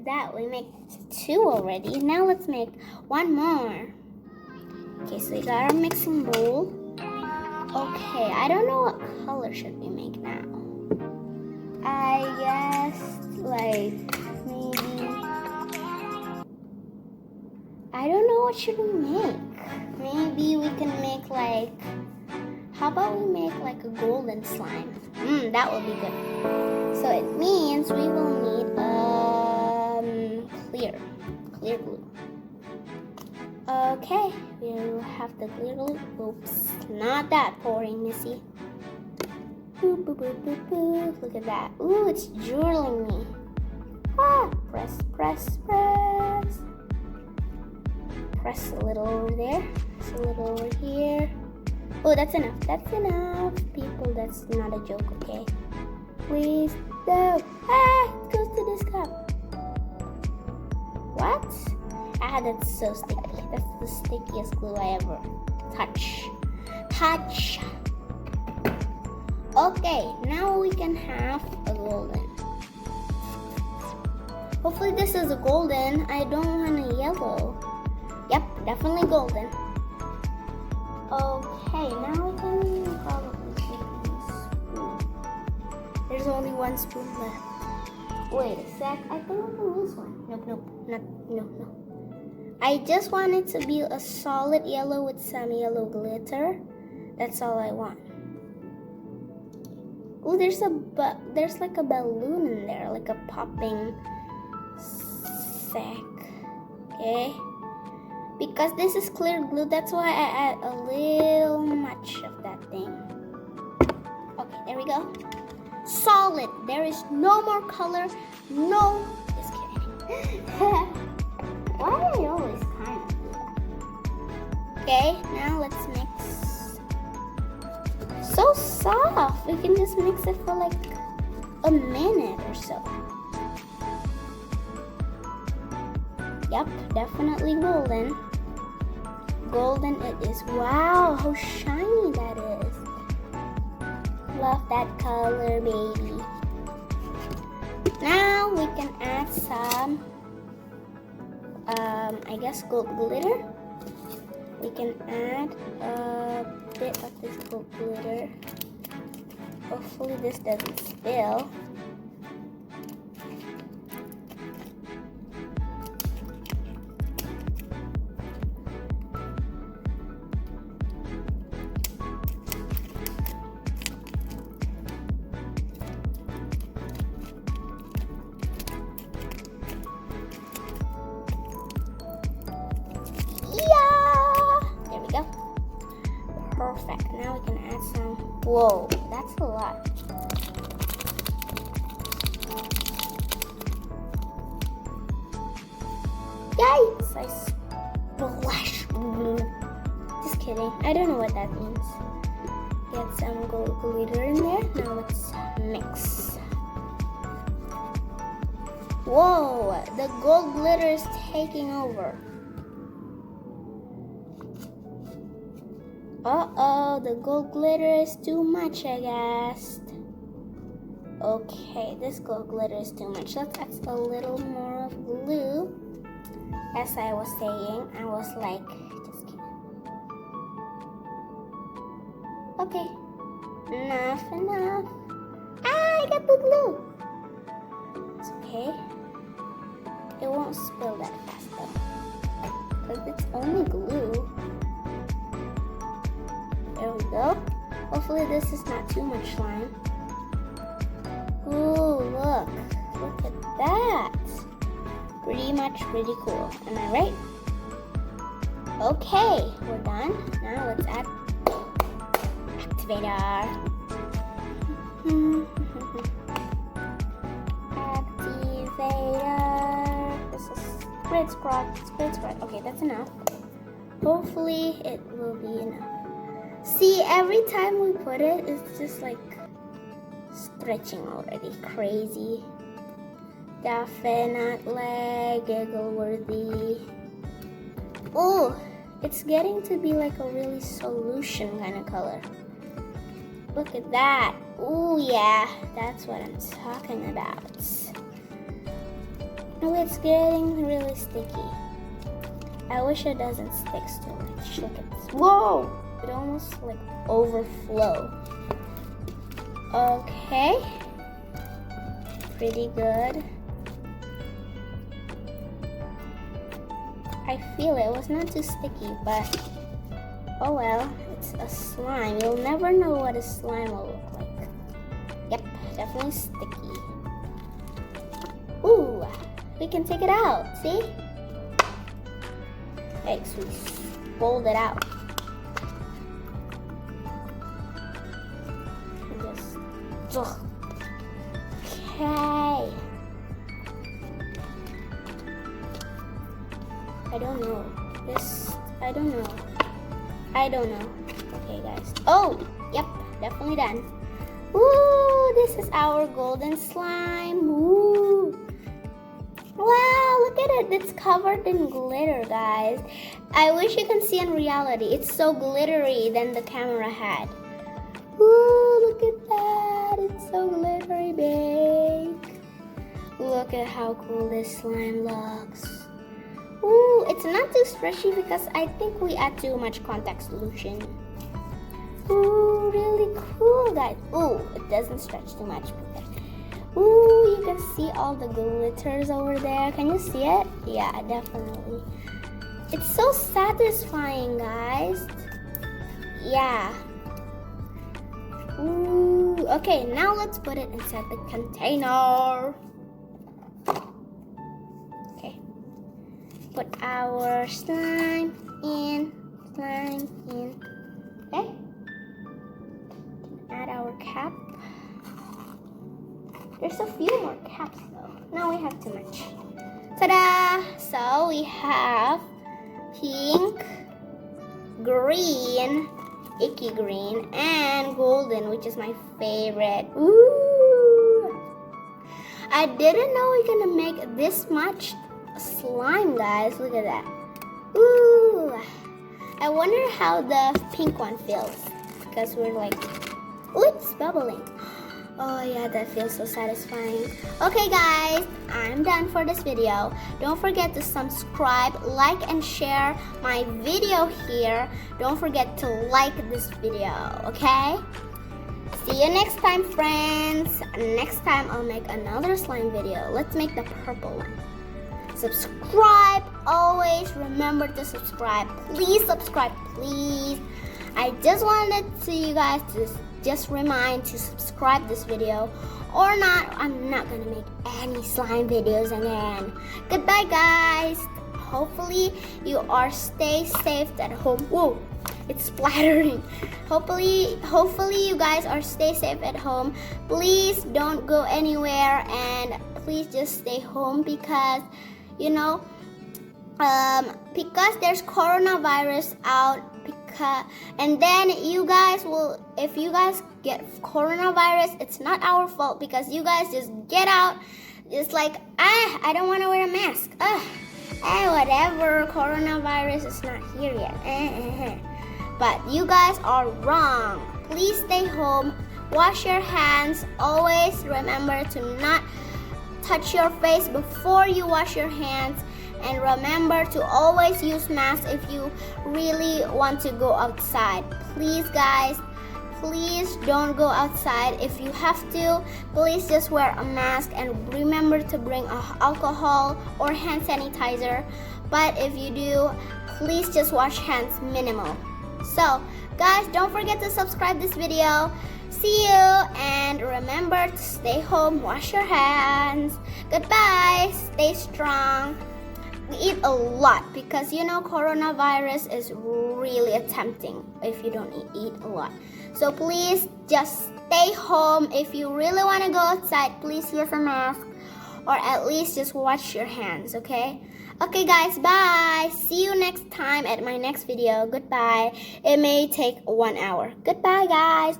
at that. We make 2 already. Now let's make 1 more. Okay, so we got our mixing bowl. Okay, I don't know what color should we make now. I guess like maybe, I don't know what should we make. Maybe we can make like, how about we make like a golden slime? That would be good. So it means we will need clear glue. Okay, we'll have the clear glue. Oops, not that pouring, Missy. Boop, boop, boop, boop, boop. Look at that. Ooh, it's drooling me. Ah, press, press, press. Press a little over there. Press a little over here. Oh, that's enough. That's enough. People, that's not a joke, okay? Please, no. Ah, it goes to this cup. What? Ah, that's so sticky. That's the stickiest glue I ever touch. Okay, now we can have a golden. Hopefully this is a golden. I don't want a yellow. Yep, definitely golden. Okay, now we can probably take this spoon. There's only 1 spoon left. Wait a sec, I think I'm gonna lose one. Nope, no. I just want it to be a solid yellow with some yellow glitter. That's all I want. Oh, there's like a balloon in there, like a popping sack. Okay. Because this is clear glue, that's why I add a little much of that thing. Okay, there we go. Solid. There is no more color. No. Just kidding. Why do I always kind of do that? Okay, now let's mix. So soft. We can just mix it for like a minute or so. Yep, definitely golden. Golden it is. Wow, how shiny that is. Love that color, baby. Now we can add some, I guess gold glitter. We can add a bit of this gold glitter. Hopefully this doesn't spill. Perfect. Now we can add some. Whoa, that's a lot. Yikes! I splash. Just kidding. I don't know what that means. Get some gold glitter in there. Now let's mix. Whoa! The gold glitter is taking over. Uh-oh, the gold glitter is too much, I guess. Okay, this gold glitter is too much. Let's add a little more of glue. As I was saying, I was like, just kidding. Okay, enough. Ah, I got the glue. It's okay. It won't spill that fast though, because it's only glue. There we go. Hopefully this is not too much slime. Ooh, look at that. Pretty cool. Am I right? Okay, we're done. Now let's add activator. Activator. This is spread. Okay, that's enough. Hopefully it will be enough. See, every time we put it, it's just like stretching already. Crazy. Definitely giggle worthy. Oh, it's getting to be like a really solution kind of color. Look at that. Oh yeah, that's what I'm talking about. Oh, it's getting really sticky. I wish it doesn't stick too much. Look at this. Whoa! It almost like overflow. Okay. Pretty good. I feel it was not too sticky, but oh well, it's a slime. You'll never know what a slime will look like. Yep, definitely sticky. Ooh, we can take it out, see? Okay, so we fold it out. And just, ugh. Okay. I don't know. I don't know. Okay, guys. Oh, yep, definitely done. Ooh, this is our golden slime. Ooh. Wow, look at it. It's covered in glitter, guys. I wish you can see in reality. It's so glittery than the camera had. Ooh, look at that. It's so glittery big. Look at how cool this slime looks. Ooh, it's not too stretchy because I think we add too much contact solution. Ooh, really cool, guys. Ooh, it doesn't stretch too much. Ooh, you can see all the glitters over there. Can you see it? Yeah, definitely. It's so satisfying, guys. Yeah. Ooh, okay, now let's put it inside the container. Okay. Put our slime in. Okay. Add our cap. There's a few more caps though. Now we have too much. Ta-da! So we have pink, green, icky green, and golden, which is my favorite. Ooh! I didn't know we're gonna make this much slime, guys. Look at that. Ooh! I wonder how the pink one feels because we're like, ooh, it's bubbling. Oh yeah, that feels so satisfying. Okay guys, I'm done for this video. Don't forget to subscribe, like, and share my video here. Don't forget to like this video, okay? See you next time, friends. Next time I'll make another slime video. Let's make the purple one. Subscribe, always remember to subscribe. Please subscribe, please. I just wanted to you guys to just remind to subscribe this video, or not, I'm not gonna make any slime videos again. Goodbye guys. Hopefully you are stay safe at home. Whoa, it's splattering. Hopefully you guys are stay safe at home. Please don't go anywhere and please just stay home because you know because there's coronavirus out. And then you guys will, if you guys get coronavirus, it's not our fault because you guys just get out. It's like, I don't want to wear a mask. Whatever, coronavirus is not here yet. But you guys are wrong. Please stay home. Wash your hands. Always remember to not touch your face before you wash your hands. And remember to always use masks if you really want to go outside. Please guys, please don't go outside. If you have to, please just wear a mask and remember to bring alcohol or hand sanitizer. But if you do, please just wash hands minimal. So guys, don't forget to subscribe this video. See you and remember to stay home, wash your hands. Goodbye, stay strong. Eat a lot because you know coronavirus is really tempting if you don't eat a lot. So please just stay home. If you really want to go outside, please use a mask or at least just wash your hands, okay? Okay guys, bye. See you next time at my next video. Goodbye. It may take 1 hour. Goodbye guys.